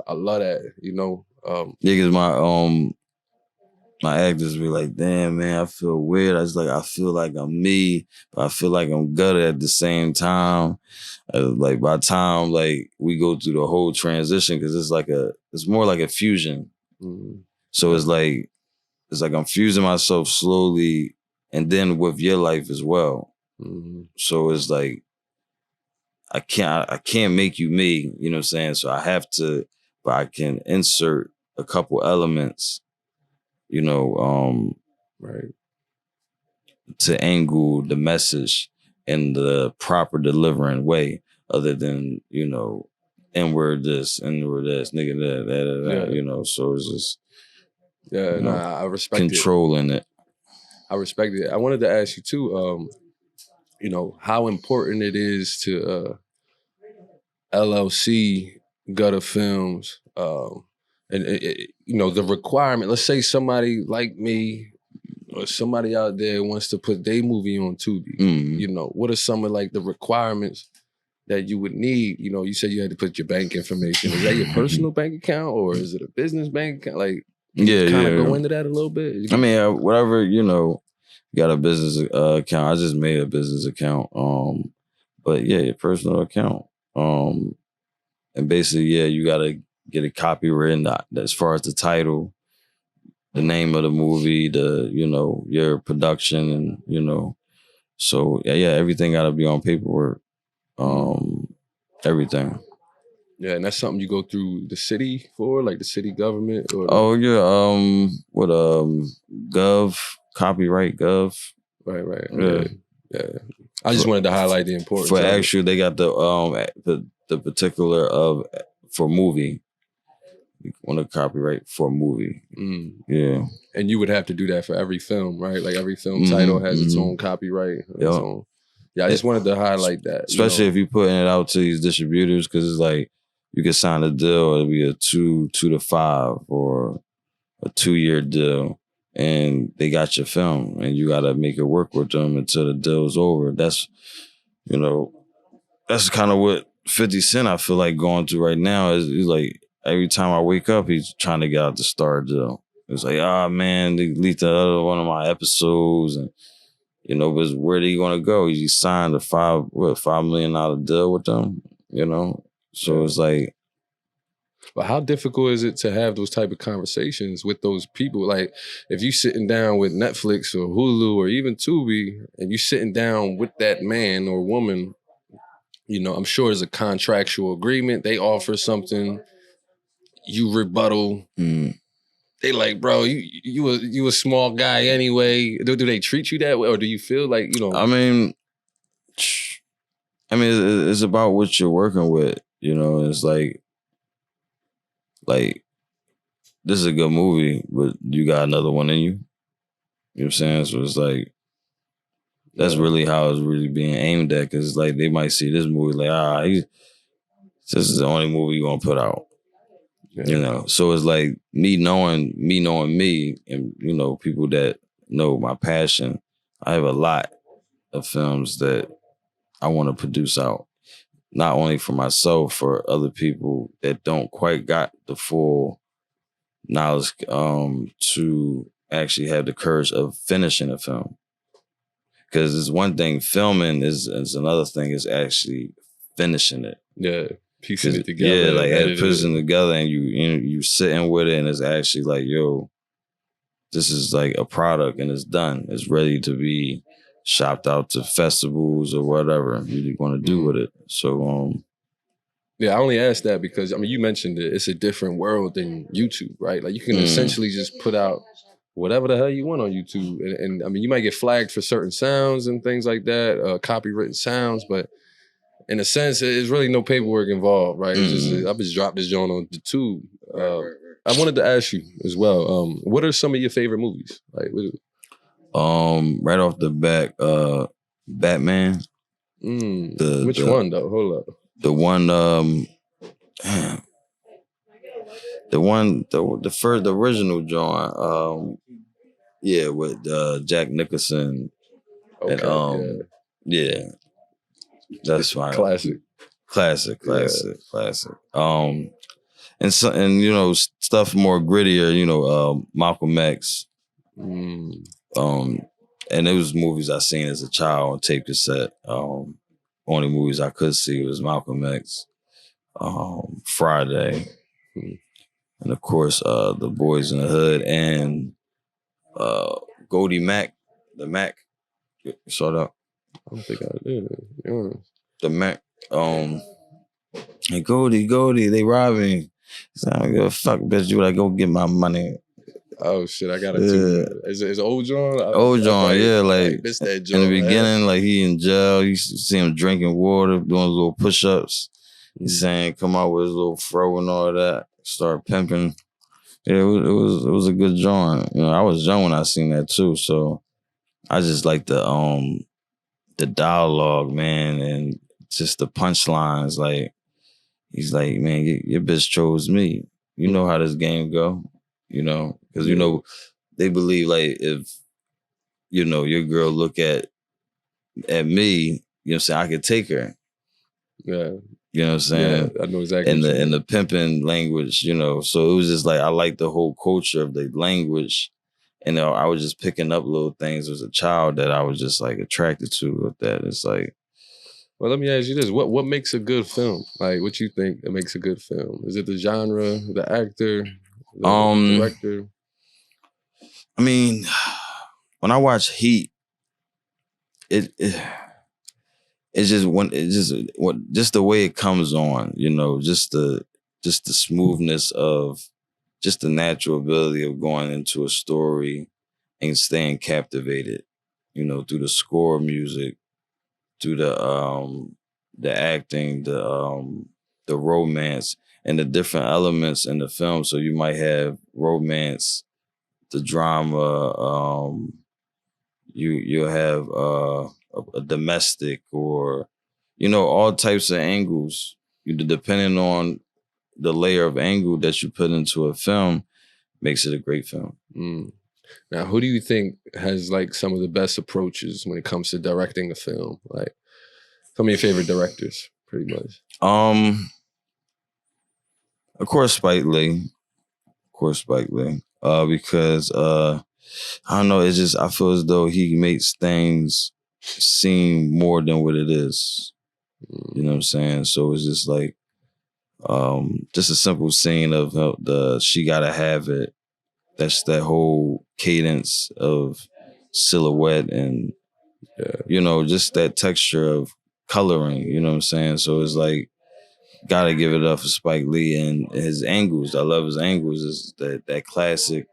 I love that, yeah, because my actors be like, damn, man, I feel weird. I feel like I'm me, but I feel like I'm Gudda at the same time. Like by the time like we go through the whole transition, because it's more like a fusion. So it's like I'm fusing myself slowly, and then with your life as well. So it's like I can't make you me. You know what I'm saying? So I have to, but I can insert a couple elements. To angle the message in the proper delivering way, other than, N-word this, N-word this, nigga that, so it's just, I respect controlling it. I respect it. I wanted to ask you too, how important it is to LLC, GuddaFilms, and the requirement. Let's say somebody like me or somebody out there wants to put their movie on Tubi. What are some of like the requirements that you would need? You said you had to put your bank information. Is that your personal bank account or is it a business bank account? Like, kind of go into that a little bit. I mean, whatever, got a business account. I just made a business account. But yeah, your personal account. And basically, yeah, you gotta get a copywritten as far as the title, the name of the movie, your production, and so yeah, everything gotta be on paperwork. Everything. Yeah, and that's something you go through the city for, like the city government, or with Gov, copyright Gov. Right. Yeah. I just wanted to highlight the importance. For actually, they got the particular of for movie. You want to copyright for a movie. Yeah. And you would have to do that for every film, right? Like every film title has its own copyright. Yeah, I just wanted to highlight that. Especially if you're putting it out to these distributors, because it's like you can sign a deal, it'll be a 2 to 5 or a 2-year deal, and they got your film, and you got to make it work with them until the deal's over. That's, that's kind of what 50 Cent I feel like going through right now. Is like every time I wake up, he's trying to get out the Star deal. It's like, man, they leaked the other one of my episodes, and but where they gonna go? He signed a $5 million deal with them, So it's like, but how difficult is it to have those type of conversations with those people? Like, if you sitting down with Netflix or Hulu or even Tubi, and you sitting down with that man or woman, I'm sure there's a contractual agreement. They offer something, you rebuttal. They like, bro, you a small guy anyway. Do they treat you that way, or do you feel like I mean, it's about what you're working with. It's like this is a good movie, but you got another one in you. You know what I'm saying? So it's like, that's really how it's really being aimed at. Cause like they might see this movie like, this is the only movie you're gonna put out. Yeah. You know, so it's like me knowing me, and you know, people that know my passion. I have a lot of films that I want to produce out, not only for myself, for other people that don't quite got the full knowledge to actually have the courage of finishing a film. Because it's one thing, filming is another thing, is actually finishing it. Yeah. Piecing it together. Yeah, like piecing it together, and you sitting with it, and it's actually like, yo, this is like a product, and it's done. It's ready to be shopped out to festivals or whatever you want to do with it. So, yeah, I only asked that because, I mean, you mentioned it. It's a different world than YouTube, right? Like, you can essentially just put out whatever the hell you want on YouTube. And I mean, you might get flagged for certain sounds and things like that, copywritten sounds, but in a sense, there's really no paperwork involved, right? It's just, I just dropped this joint on the tube. I wanted to ask you as well, what are some of your favorite movies? Like, right off the bat, Batman. Which one though? Hold up. The one, the original John, yeah, with Jack Nicholson. Okay, and, yeah. That's fine. Classic. And you know, stuff more grittier, you know, Malcolm X. And it was movies I seen as a child on tape cassette. Only movies I could see was Malcolm X, Friday, and of course The Boys in the Hood, and Goldie Mac, the Mac. You saw that? I don't think I did. Yeah. The Mac, hey, Goldie, they robbing. So I don't give a fuck, bitch. You like, go get my money. Oh shit, I got it too. Is Old John? Old John, yeah, like this that John. In the beginning, like he in jail, you see him drinking water, doing little push-ups. He's saying, come out with his little fro and all that. Start pimping. Yeah, it was a good John. You know, I was young when I seen that too, so I just like the dialogue, man, and just the punchlines. Like, he's like, man, your bitch chose me. You know how this game go, you know? Because, you know, they believe, like, if, you know, your girl look at me, you know what I'm saying, I could take her. Yeah. You know what I'm saying? Yeah, I know exactly. In the pimping language, you know. So it was just like, I like the whole culture of the language. And I was just picking up little things as a child that I was just like attracted to with that. It's like, well, let me ask you this: what makes a good film? Like, what you think that makes a good film? Is it the genre, the actor, the director? I mean, when I watch Heat, it's just the way it comes on, you know, just the smoothness of just the natural ability of going into a story and staying captivated, you know, through the score music, through the acting, the romance, and the different elements in the film. So you might have romance, the drama, you'll have a domestic, or, you know, all types of angles, depending on the layer of angle that you put into a film makes it a great film. Now, who do you think has like some of the best approaches when it comes to directing a film? Like, some of your favorite directors, pretty much. Of course, Spike Lee. Because I don't know, it's just, I feel as though he makes things seem more than what it is. You know what I'm saying? So it's just like, just a simple scene of the She Gotta Have It. That's that whole cadence of silhouette and, you know, just that texture of coloring, you know what I'm saying? So it's like, gotta give it up for Spike Lee and his angles. I love his angles. Is that classic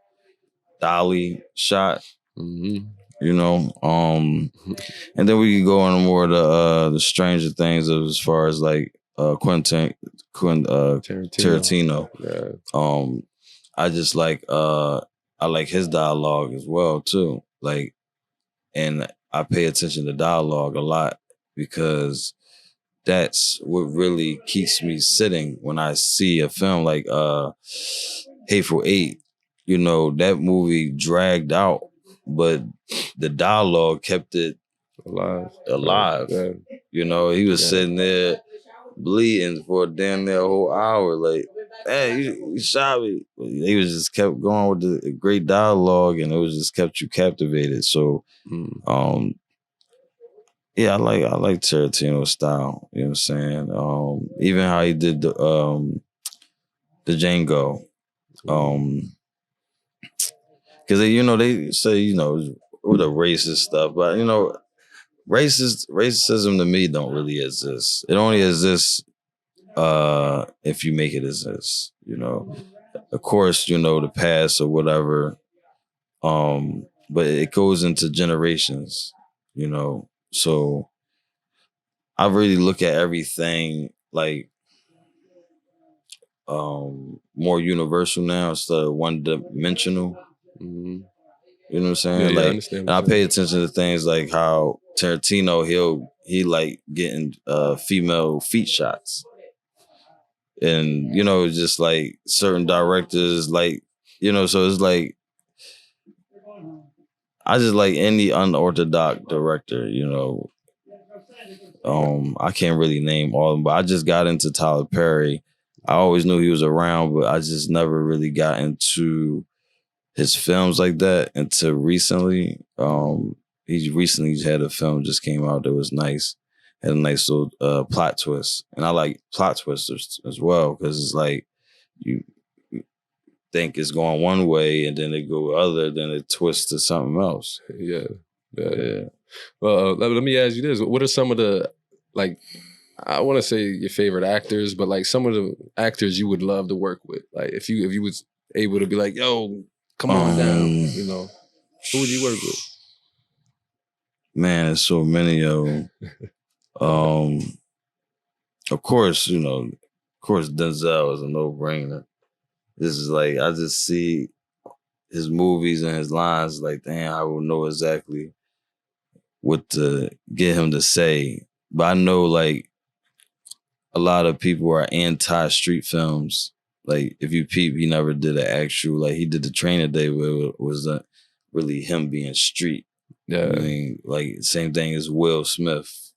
dolly shot, you know? And then we can go on more the stranger things of, as far as like Quentin Tarantino. Yeah. I just like I like his dialogue as well too. Like, and I pay attention to dialogue a lot because that's what really keeps me sitting when I see a film like Hateful Eight. You know, that movie dragged out, but the dialogue kept it alive. Yeah. You know, he was sitting there bleeding for damn near a whole hour. Like, hey, you shot me. He was just kept going with the great dialogue, and it was just kept you captivated. So, yeah, I like Tarantino's style. You know what I'm saying? Even how he did the Django. Because they say with the racist stuff, but racism to me don't really exist. It only exists if you make it exist. Of course, the past or whatever. But it goes into generations. So I really look at everything like more universal now instead of one-dimensional. Mm-hmm. You know what I'm saying? Yeah, like, I understand. And I pay attention to things like how Tarantino he like getting female feet shots, and just like certain directors like so it's like I just like any unorthodox director. I can't really name all of them, but I just got into Tyler Perry. I always knew he was around, but I just never really got into his films like that until recently. He recently had a film just came out that was nice, had a nice little plot twist, and I like plot twisters as well because it's like you think it's going one way and then it go other, then it twists to something else. Yeah. Well, let me ask you this: what are some of the I want to say your favorite actors, but like some of the actors you would love to work with? Like if you was able to be like, yo, come on down, who would you work with? Man, there's so many of them. Of course, Denzel is a no-brainer. This is like, I just see his movies and his lines, like, damn, I will know exactly what to get him to say. But I know, like, a lot of people are anti-street films. Like, if you peep, he never did an actual, like, he did the Training Day where it was really him being street. Yeah. I mean, like, same thing as Will Smith.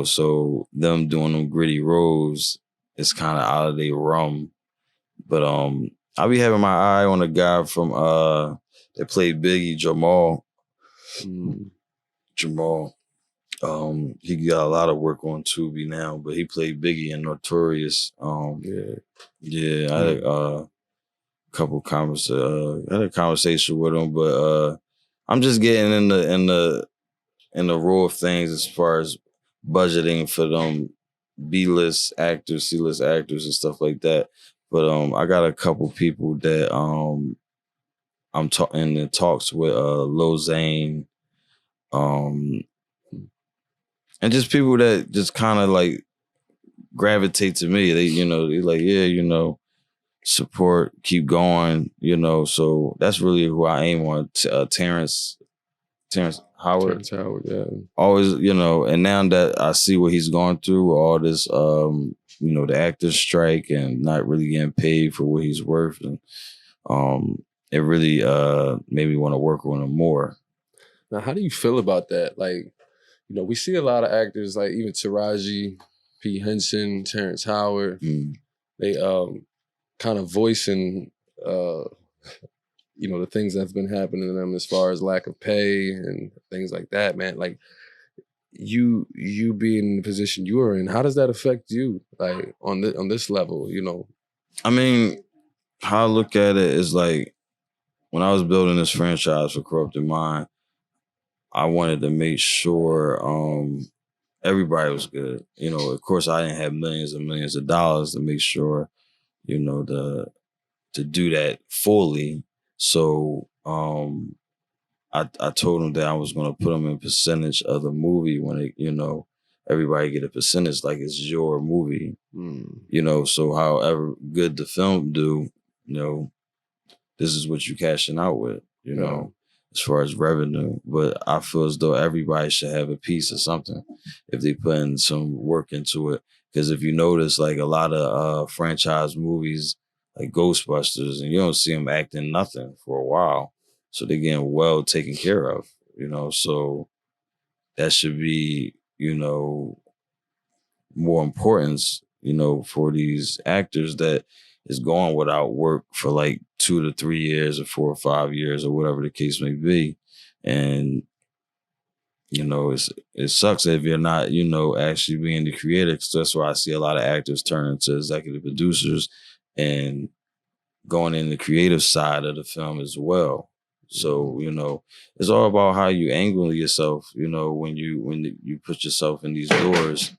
So them doing them gritty roles is kind of out of their realm. But I be having my eye on a guy from that played Biggie, Jamal. Jamal. He got a lot of work on Tubi now, but he played Biggie in Notorious. I had a couple I had a conversation with him, but I'm just getting in the row of things as far as budgeting for them B-list actors, C-list actors, and stuff like that. But I got a couple people that I'm in talks with, Lil Zane, and just people that just kind of like gravitate to me. They like, support, keep going, So that's really who I aim on. Terrence Howard. Terrence Howard, yeah. Always, and now that I see what he's going through, all this, the actors strike and not really getting paid for what he's worth, and it really made me want to work on him more. Now, how do you feel about that? Like, we see a lot of actors, like even Taraji P. Henson, Terrence Howard, they kind of voicing, the things that's been happening to them as far as lack of pay and things like that, man. Like, you being in the position you are in, how does that affect you, like on this level? I mean, how I look at it is like when I was building this franchise for Corrupted Mind, I wanted to make sure everybody was good. Of course, I didn't have millions and millions of dollars to make sure, to do that fully. So I told him that I was going to put them in percentage of the movie when it, everybody get a percentage like it's your movie. So however good the film do, you know, this is what you cashing out with, you know, as far as revenue. But I feel as though everybody should have a piece of something if they put in some work into it. Because if you notice, like a lot of franchise movies, like Ghostbusters, and you don't see them acting nothing for a while. So they're getting well taken care of, you know. So that should be, you know, more importance, you know, for these actors that is going without work for like 2 to 3 years or 4 or 5 years or whatever the case may be. And, you know, it sucks if you're not, you know, actually being the creator. So that's why I see a lot of actors turn into executive producers and going in the creative side of the film as well. So, you know, it's all about how you angle yourself, you know, when you put yourself in these doors,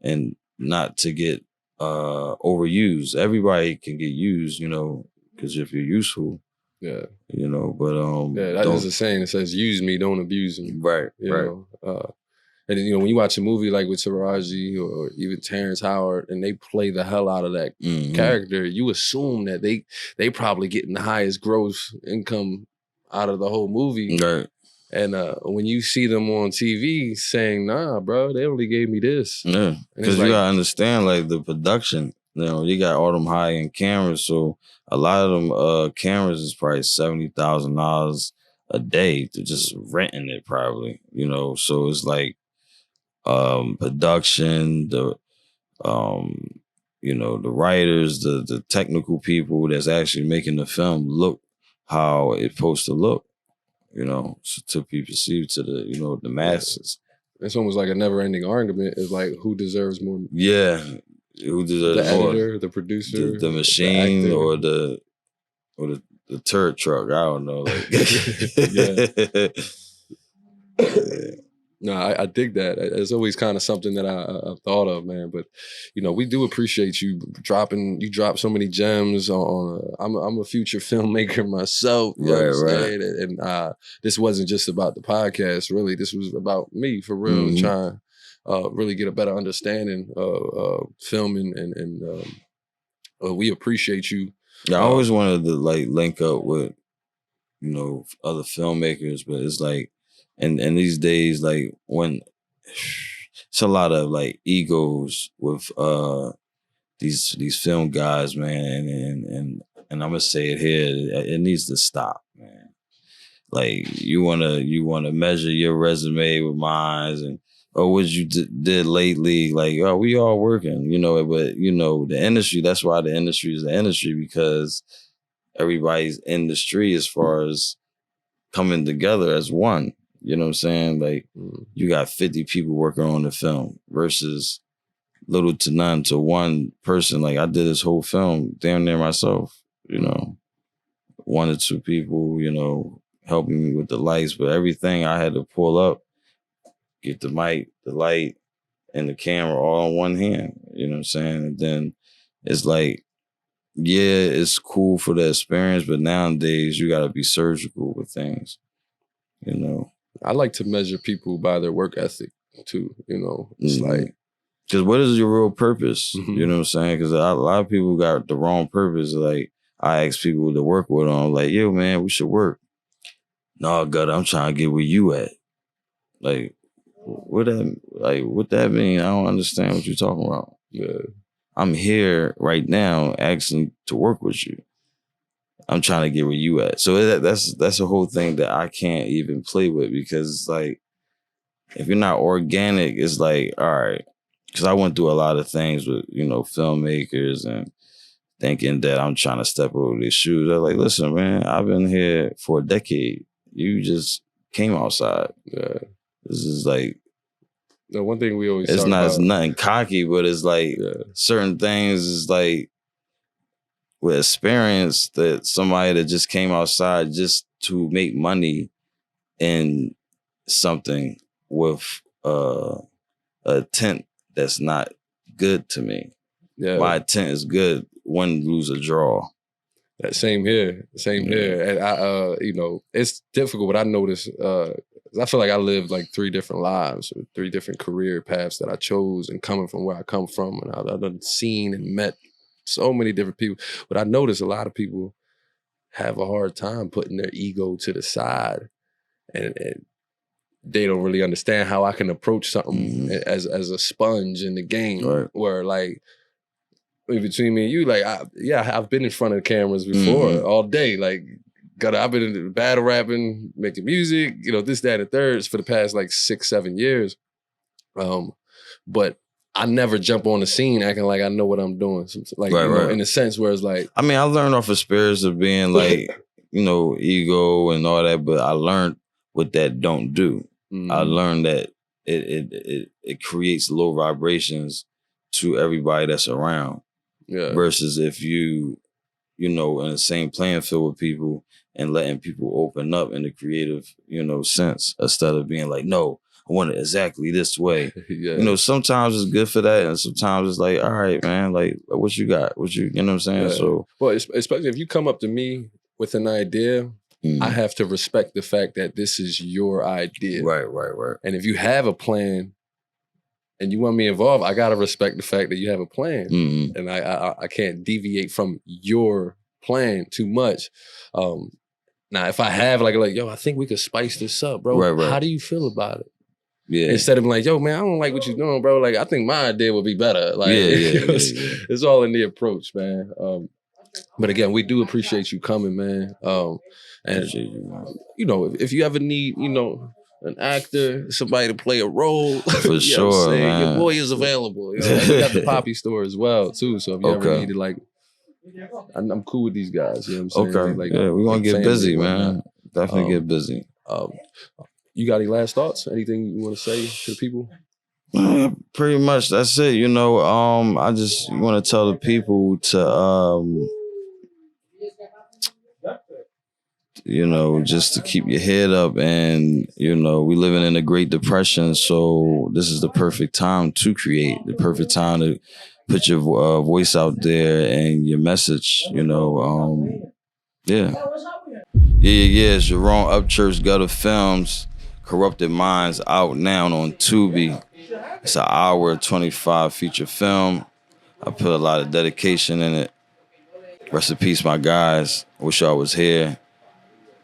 and not to get overused. Everybody can get used, you know, because if you're useful, Yeah. you know, but that is a saying that says, use me, don't abuse me. Right, You right. know? And you know, when you watch a movie like with Taraji or even Terrence Howard, and they play the hell out of that character, you assume that they probably getting the highest gross income out of the whole movie. Right. And when you see them on TV saying, nah, bro, they only gave me this. Yeah, because you gotta understand, like, the production. You know, you got all them high-end cameras, so a lot of them cameras is probably $70,000 a day to just renting it, probably. You know, so it's like production, the you know, the writers, the technical people that's actually making the film look how it's supposed to look. You know, so to be perceived to the, you know, the masses. It's almost like a never-ending argument. It's like, who deserves more? Yeah, who deserves the more? editor, the producer, the machine, the or the turd truck. I don't know. Like, yeah. No, I dig that. It's always kind of something that I've thought of, man. But you know, we do appreciate you dropping. You drop so many gems on. I'm a future filmmaker myself, right. And this wasn't just about the podcast. Really, this was about me for real, trying really get a better understanding of filming, and we appreciate you. Yeah, I always wanted to like link up with, you know, other filmmakers, but it's like. And these days, like, when it's a lot of like egos with these film guys, man, and I'm gonna say it here, it needs to stop, man. Like, you wanna measure your resume with mine, and what you did lately, like, oh, we all working, you know, but you know, the industry, that's why the industry is the industry, because everybody's in the street as far as coming together as one. You know what I'm saying? Like, you got 50 people working on the film versus little to none to one person. Like, I did this whole film damn near myself, you know. 1 or 2 people, you know, helping me with the lights, but everything I had to pull up, get the mic, the light, and the camera all in one hand. You know what I'm saying? And then it's like, yeah, it's cool for the experience, but nowadays you gotta be surgical with things, you know. I like to measure people by their work ethic too, you know. It's like, because what is your real purpose? You know what I'm saying? Because a lot of people got the wrong purpose. Like, I ask people to work with them, like, yo, man, we should work. No, Gudda, I'm trying to get where you at. Like, what that mean? I don't understand what you're talking about. Yeah. I'm here right now asking to work with you. I'm trying to get where you at. So that's a whole thing that I can't even play with, because it's like, if you're not organic, it's like, all right. Because I went through a lot of things with, you know, filmmakers and thinking that I'm trying to step over their shoes. They're like, listen, man, I've been here for a decade. You just came outside. Yeah. This is like, the one thing we always it's talk not, about, it's nothing cocky, but it's like certain things is like, with experience, that somebody that just came outside just to make money in something with a intent that's not good to me. Yeah. My intent is good, win, lose, or draw. That same here. And I, you know, it's difficult, but I noticed, I feel like I lived like 3 different lives, or 3 different career paths that I chose, and coming from where I come from, and I've done seen and met so many different people. But I noticed a lot of people have a hard time putting their ego to the side, and they don't really understand how I can approach something as a sponge in the game, Right. where like between me and you, like I've been in front of the cameras before all day, like. I've been in battle rapping, making music, you know, this, that, and thirds for the past like 6-7 years. But I never jump on the scene acting like I know what I'm doing. Like, right, you know, right. in a sense where it's like... I mean, I learned off of spirits of being like, you know, ego and all that, but I learned what that don't do. I learned that it creates low vibrations to everybody that's around. Yeah. Versus if you know, in the same playing field with people and letting people open up in the creative, you know, sense, instead of being like, no, I want it exactly this way. Yeah. You know, sometimes it's good for that, and sometimes it's like, all right, man, like, what you got? You know what I'm saying? Yeah. So, well, especially if you come up to me with an idea, I have to respect the fact that this is your idea. Right. And if you have a plan and you want me involved, I gotta respect the fact that you have a plan, and I can't deviate from your plan too much. Now, if I have like, yo, I think we could spice this up, bro. Right. How do you feel about it? Yeah. Instead of like, yo, man, I don't like what you're doing, bro. Like, I think my idea would be better. Like, it's all in the approach, man. But again, we do appreciate you coming, man. And you know, if you ever need, you know, an actor, somebody to play a role, for sure, man. Your boy is available. You know? We got the Papi Store as well, too. So if you ever needed, like, I'm cool with these guys. You know what I'm saying? Okay. Like, yeah, we're gonna get busy, man. Definitely get busy. You got any last thoughts? Anything you want to say to the people? Pretty much that's it. You know, I just want to tell the people to you know, just to keep your head up, and you know, we living in a Great Depression, so this is the perfect time to create, the perfect time to put your voice out there and your message, you know. It's Jerome Upchurch, GuddaFilms, Corrupted Minds, out now on Tubi. It's an hour 25 feature film. I put a lot of dedication in it. Rest in peace, my guys. Wish y'all was here,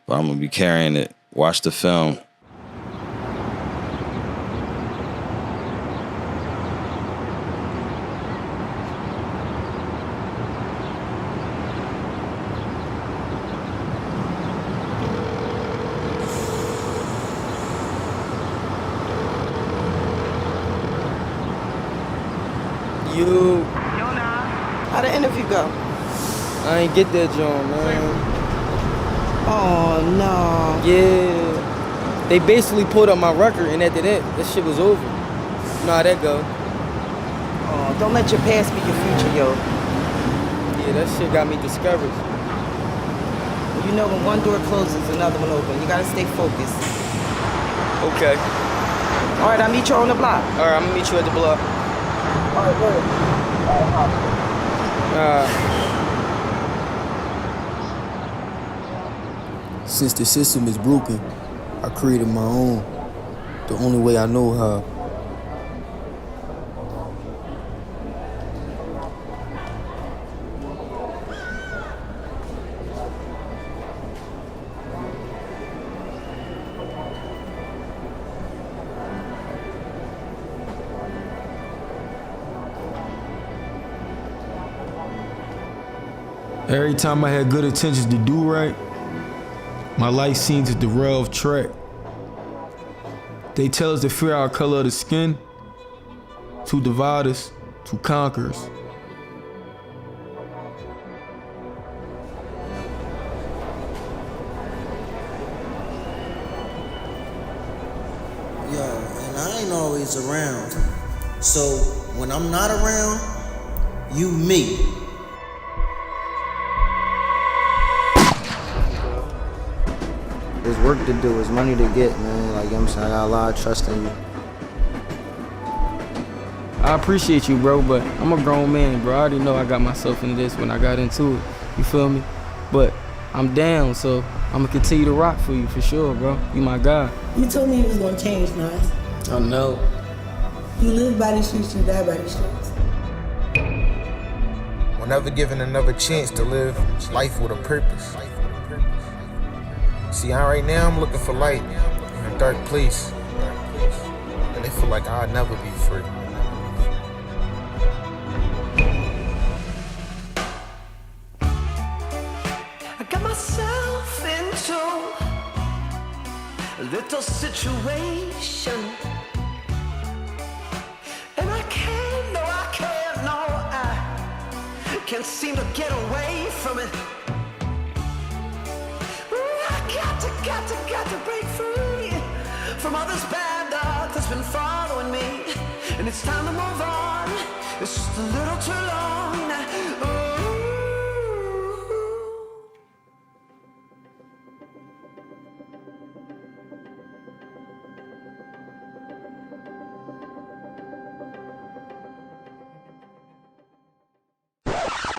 but I'm gonna be carrying it. Watch the film. How'd the interview go? I ain't get that joint, man. Oh, no. Yeah. They basically pulled up my record, and after that shit was over. You know how that go. Oh, don't let your past be your future, yo. Yeah, that shit got me discouraged. You know, when one door closes, another one opens. You gotta stay focused. Okay. All right, I'll meet you on the block. All right, I'm gonna meet you at the block. All right, good. Since the system is broken, I created my own, the only way I know how. Every time I had good intentions to do right, my life seemed to derail off track. They tell us to fear our color of the skin, to divide us, to conquer us. Yeah, and I ain't always around. So when I'm not around, you me. There's work to do, there's money to get, man. Like, you know what I'm saying? I got a lot of trust in you. I appreciate you, bro, but I'm a grown man, bro. I already know I got myself into this when I got into it. You feel me? But I'm down, so I'm gonna continue to rock for you, for sure, bro. You my guy. You told me you was gonna change, Nas. I know. You live by the streets, you die by the streets. Whenever given another chance to live life with a purpose, See, right now I'm looking for light in a dark place. And they feel like I'll never be free. I got myself into a little situation, and I can't seem to get away from it. Ooh, I got to break free from all this bad luck that's been following me, and it's time to move on. It's just a little too long.